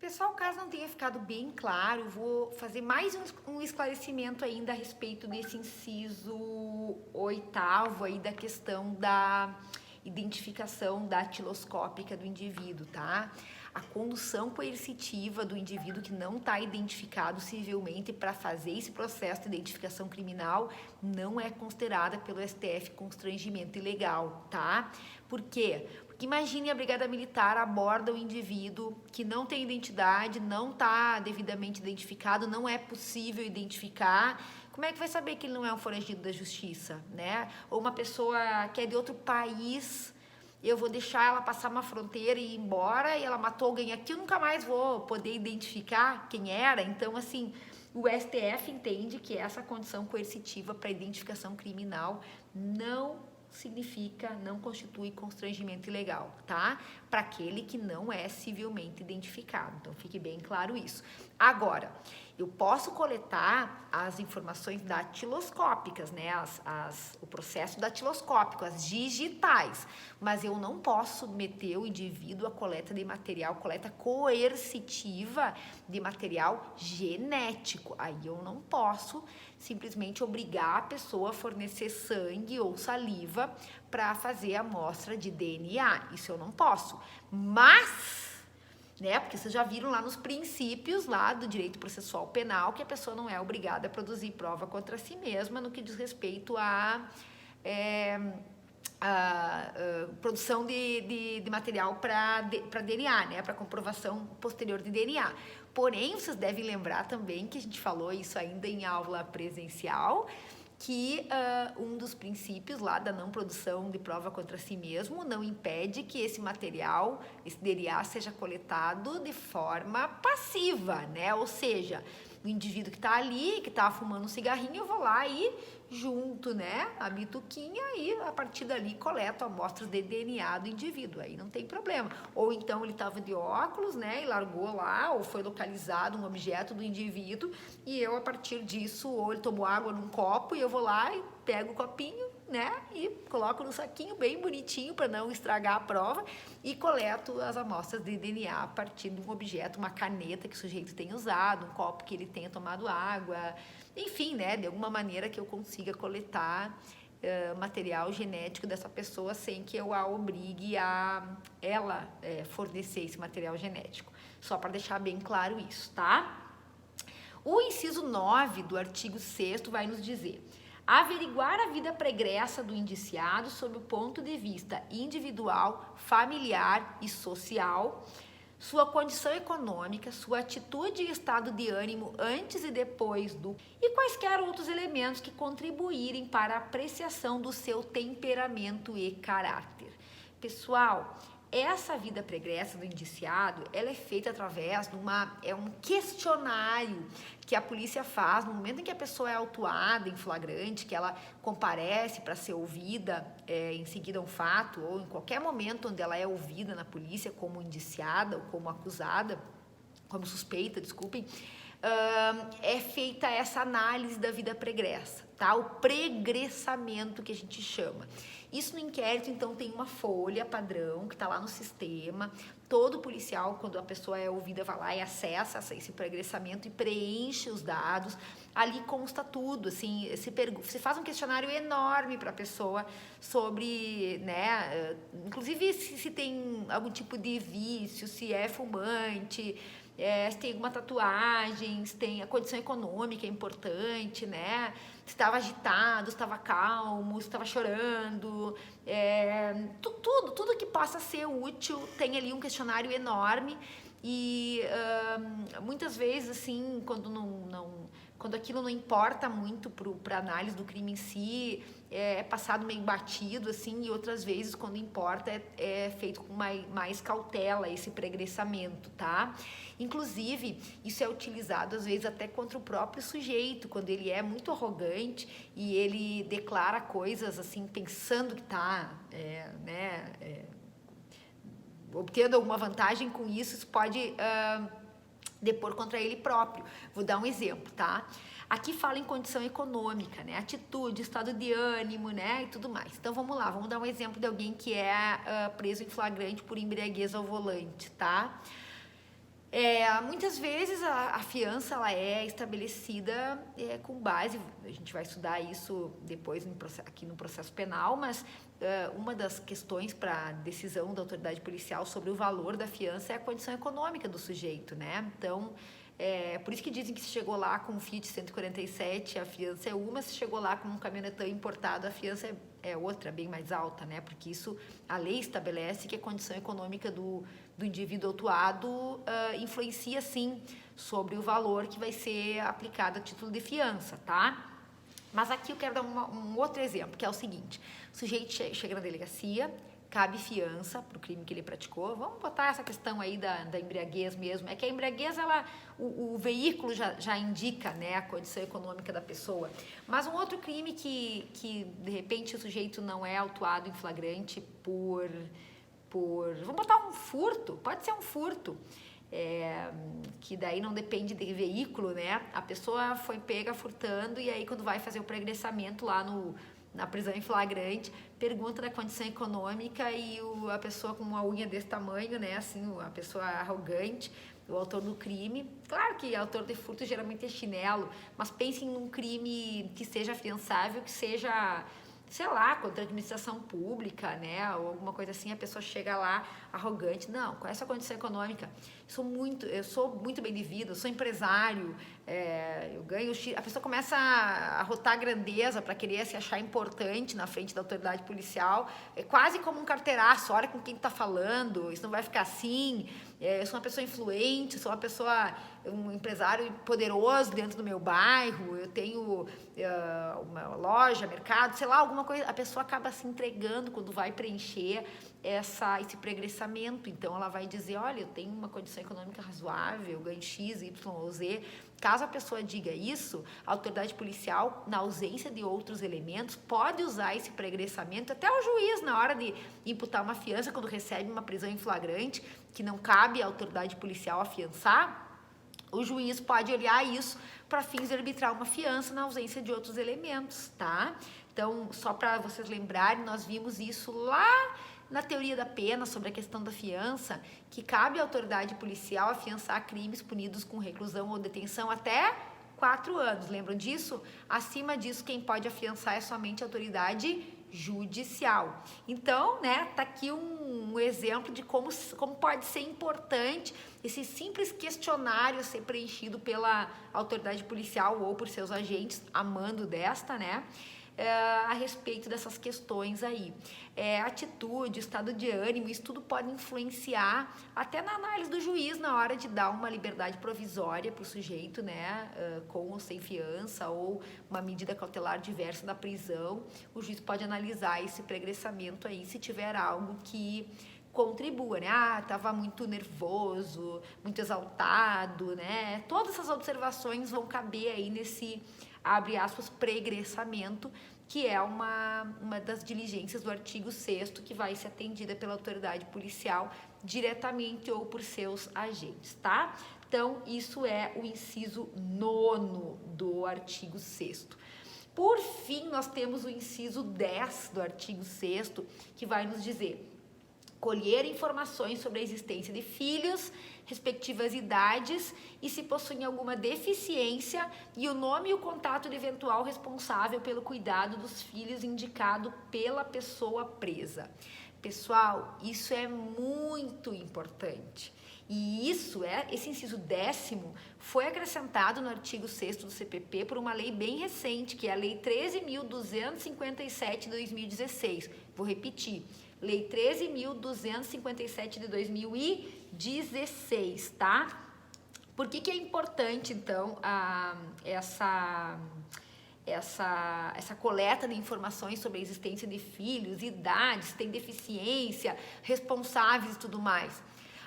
Pessoal, caso não tenha ficado bem claro, eu vou fazer mais um esclarecimento ainda a respeito desse inciso oitavo aí da questão da identificação datiloscópica do indivíduo, tá? A condução coercitiva do indivíduo que não está identificado civilmente para fazer esse processo de identificação criminal não é considerada pelo STF constrangimento ilegal, tá? Por quê? Porque imagine a Brigada Militar aborda o indivíduo que não tem identidade, não está devidamente identificado, não é possível identificar. Como é que vai saber que ele não é um foragido da justiça, né? Ou uma pessoa que é de outro país, eu vou deixar ela passar uma fronteira e ir embora e ela matou alguém aqui, eu nunca mais vou poder identificar quem era. Então, assim, o STF entende que essa condição coercitiva para identificação criminal não significa, não constitui constrangimento ilegal, tá? Para aquele que não é civilmente identificado. Então, fique bem claro isso. Agora, eu posso coletar as informações datiloscópicas, né? O processo datiloscópico, as digitais, mas eu não posso submeter o indivíduo à coleta de material, coleta coercitiva de material genético. Aí eu não posso simplesmente obrigar a pessoa a fornecer sangue ou saliva para fazer a amostra de DNA. Isso eu não posso. Mas, né, porque vocês já viram lá nos princípios lá do direito processual penal que a pessoa não é obrigada a produzir prova contra si mesma no que diz respeito a produção de material para DNA, né, para comprovação posterior de DNA. Porém, vocês devem lembrar também que a gente falou isso ainda em aula presencial, que um dos princípios lá da não produção de prova contra si mesmo não impede que esse material, esse DNA, seja coletado de forma passiva, né? Ou seja, o indivíduo que está ali, que está fumando um cigarrinho, eu vou lá e junto, né, a bituquinha e a partir dali coleto amostras de DNA do indivíduo, aí não tem problema. Ou então ele estava de óculos, né, e largou lá, ou foi localizado um objeto do indivíduo e eu a partir disso, ou ele tomou água num copo e eu vou lá e pego o copinho, né, e coloco no saquinho bem bonitinho para não estragar a prova e coleto as amostras de DNA a partir de um objeto, uma caneta que o sujeito tenha usado, um copo que ele tenha tomado água, enfim, né, de alguma maneira que eu consiga coletar material genético dessa pessoa sem que eu a obrigue a ela fornecer esse material genético. Só para deixar bem claro isso, tá? O inciso 9 do artigo 6º vai nos dizer: averiguar a vida pregressa do indiciado sob o ponto de vista individual, familiar e social, sua condição econômica, sua atitude e estado de ânimo antes e depois do e quaisquer outros elementos que contribuírem para a apreciação do seu temperamento e caráter. Pessoal, essa vida pregressa do indiciado, ela é feita através de um questionário que a polícia faz no momento em que a pessoa é autuada em flagrante, que ela comparece para ser ouvida em seguida a um fato, ou em qualquer momento onde ela é ouvida na polícia como indiciada ou como acusada, como suspeita, desculpem, é feita essa análise da vida pregressa, tá? O pregressamento que a gente chama. Isso no inquérito, então, tem uma folha padrão que está lá no sistema. Todo policial, quando a pessoa é ouvida, vai lá e acessa esse pregressamento e preenche os dados. Ali consta tudo, assim, se faz um questionário enorme para a pessoa sobre, né, inclusive se tem algum tipo de vício, se é fumante, se tem alguma tatuagem, se tem a condição econômica é importante, né? Se estava agitado, se estava calmo, se estava chorando, tudo que possa ser útil tem ali um questionário enorme e muitas vezes assim quando aquilo não importa muito para análise do crime em si, é passado meio batido, assim, e outras vezes, quando importa, é feito com mais cautela esse pregressamento, tá? Inclusive, isso é utilizado, às vezes, até contra o próprio sujeito, quando ele é muito arrogante e ele declara coisas, assim, pensando que tá, obtendo alguma vantagem com isso, isso pode depor contra ele próprio. Vou dar um exemplo, tá? Aqui fala em condição econômica, né? Atitude, estado de ânimo, né? E tudo mais. Então, vamos lá. Vamos dar um exemplo de alguém que é preso em flagrante por embriaguez ao volante, tá? Muitas vezes a fiança ela é estabelecida com base, a gente vai estudar isso depois aqui no processo penal, mas uma das questões para decisão da autoridade policial sobre o valor da fiança é a condição econômica do sujeito, né? Então, por isso que dizem que se chegou lá com um Fiat 147, a fiança é uma, se chegou lá com um caminhonetão importado, a fiança é outra, bem mais alta, né? Porque isso, a lei estabelece que a condição econômica do indivíduo autuado influencia, sim, sobre o valor que vai ser aplicado a título de fiança, tá? Mas aqui eu quero dar um outro exemplo, que é o seguinte. O sujeito chega na delegacia, cabe fiança para o crime que ele praticou. Vamos botar essa questão aí da embriaguez mesmo. É que a embriaguez, o veículo já indica, né, a condição econômica da pessoa. Mas um outro crime que de repente, o sujeito não é autuado em flagrante por vamos botar um furto, pode ser um furto, que daí não depende de veículo, né? A pessoa foi pega furtando e aí quando vai fazer o pregressamento lá na prisão em flagrante, pergunta da condição econômica e a pessoa com uma unha desse tamanho, né? Assim, a pessoa arrogante, o autor do crime. Claro que autor de furto geralmente é chinelo, mas pensem num crime que seja afiançável, que seja, sei lá, contra a administração pública, né, ou alguma coisa assim, a pessoa chega lá arrogante. Não, qual é a sua condição econômica? Eu sou muito bem de vida, eu sou empresário, eu ganho X. A pessoa começa a rotar grandeza para querer se achar importante na frente da autoridade policial, é quase como um carteiraço, olha com quem está falando, isso não vai ficar assim, eu sou uma pessoa influente, sou um empresário poderoso dentro do meu bairro, eu tenho uma loja, mercado, sei lá, alguma coisa. A pessoa acaba se entregando quando vai preencher esse pregressamento. Então ela vai dizer, olha, eu tenho uma condição econômica razoável, eu ganho X, Y ou Z. Caso a pessoa diga isso, a autoridade policial, na ausência de outros elementos, pode usar esse pregressamento, até o juiz, na hora de imputar uma fiança, quando recebe uma prisão em flagrante, que não cabe à autoridade policial afiançar, o juiz pode olhar isso para fins de arbitrar uma fiança na ausência de outros elementos, tá? Então, só para vocês lembrarem, nós vimos isso lá na teoria da pena, sobre a questão da fiança, que cabe à autoridade policial afiançar crimes punidos com reclusão ou detenção até 4 anos. Lembram disso? Acima disso, quem pode afiançar é somente a autoridade judicial. Então, né, tá aqui um exemplo de como pode ser importante esse simples questionário ser preenchido pela autoridade policial ou por seus agentes, a mando desta, né, a respeito dessas questões aí. Atitude, estado de ânimo, isso tudo pode influenciar até na análise do juiz na hora de dar uma liberdade provisória para o sujeito, né, com ou sem fiança, ou uma medida cautelar diversa da prisão. O juiz pode analisar esse pregressamento aí, se tiver algo que contribua, né? Tava muito nervoso, muito exaltado, né? Todas essas observações vão caber aí nesse, abre aspas, pregressamento, que é uma das diligências do artigo 6º que vai ser atendida pela autoridade policial diretamente ou por seus agentes, tá? Então, isso é o inciso 9º do artigo 6º. Por fim, nós temos o inciso 10 do artigo 6º, que vai nos dizer: colher informações sobre a existência de filhos, respectivas idades e se possuem alguma deficiência, e o nome e o contato do eventual responsável pelo cuidado dos filhos indicado pela pessoa presa. Pessoal, isso é muito importante. E esse inciso 10º foi acrescentado no artigo 6º do CPP por uma lei bem recente, que é a Lei 13.257 de 2016. Vou repetir. Lei 13.257 de 2016, tá? Por que é importante, então, essa coleta de informações sobre a existência de filhos, idades, tem deficiência, responsáveis e tudo mais?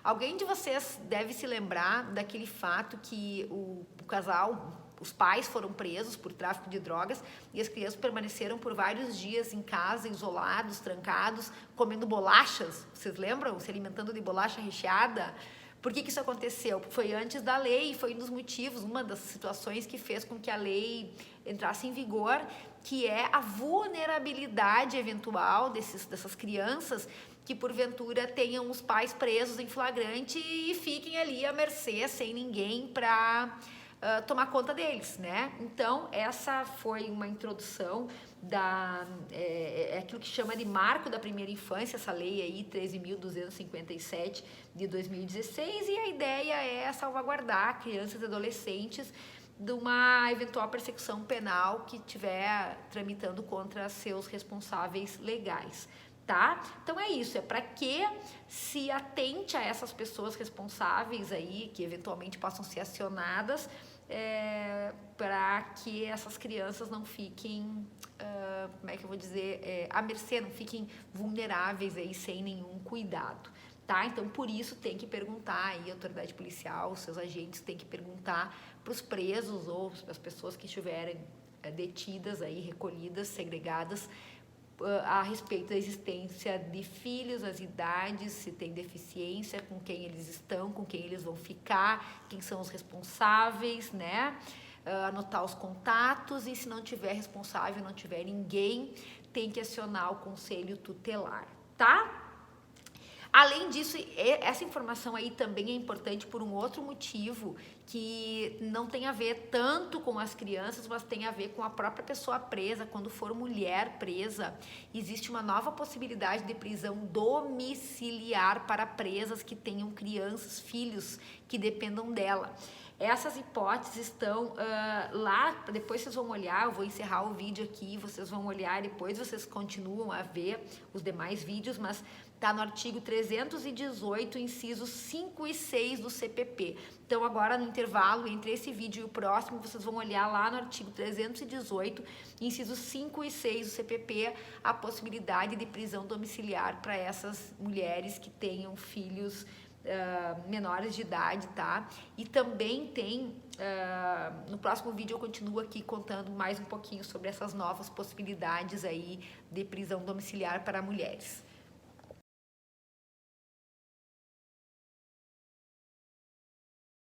Alguém de vocês deve se lembrar daquele fato que o casal, os pais foram presos por tráfico de drogas e as crianças permaneceram por vários dias em casa, isolados, trancados, comendo bolachas. Vocês lembram? Se alimentando de bolacha recheada. Por que isso aconteceu? Foi antes da lei e foi um dos motivos, uma das situações que fez com que a lei entrasse em vigor, que é a vulnerabilidade eventual dessas crianças que porventura tenham os pais presos em flagrante e fiquem ali à mercê, sem ninguém para tomar conta deles, né? Então, essa foi uma introdução aquilo que chama de marco da primeira infância, essa lei aí 13.257 de 2016, e a ideia é salvaguardar crianças e adolescentes de uma eventual persecução penal que estiver tramitando contra seus responsáveis legais. Tá? Então é isso, é para que se atente a essas pessoas responsáveis aí, que eventualmente possam ser acionadas, para que essas crianças não fiquem, como é que eu vou dizer, à mercê, não fiquem vulneráveis aí sem nenhum cuidado. Tá? Então, por isso, tem que perguntar aí, a autoridade policial, os seus agentes têm que perguntar para os presos ou para as pessoas que estiverem detidas aí, recolhidas, segregadas, a respeito da existência de filhos, as idades, se tem deficiência, com quem eles estão, com quem eles vão ficar, quem são os responsáveis, né? Anotar os contatos, e se não tiver responsável, não tiver ninguém, tem que acionar o conselho tutelar, tá? Além disso, essa informação aí também é importante por um outro motivo, que não tem a ver tanto com as crianças, mas tem a ver com a própria pessoa presa. Quando for mulher presa, existe uma nova possibilidade de prisão domiciliar para presas que tenham crianças, filhos que dependam dela. Essas hipóteses estão lá, depois vocês vão olhar, eu vou encerrar o vídeo aqui, vocês vão olhar, depois vocês continuam a ver os demais vídeos, mas está no artigo 318, incisos 5 e 6 do CPP. Então, agora no intervalo entre esse vídeo e o próximo, vocês vão olhar lá no artigo 318, incisos 5 e 6 do CPP, a possibilidade de prisão domiciliar para essas mulheres que tenham filhos menores de idade, tá? E também tem, no próximo vídeo eu continuo aqui contando mais um pouquinho sobre essas novas possibilidades aí de prisão domiciliar para mulheres.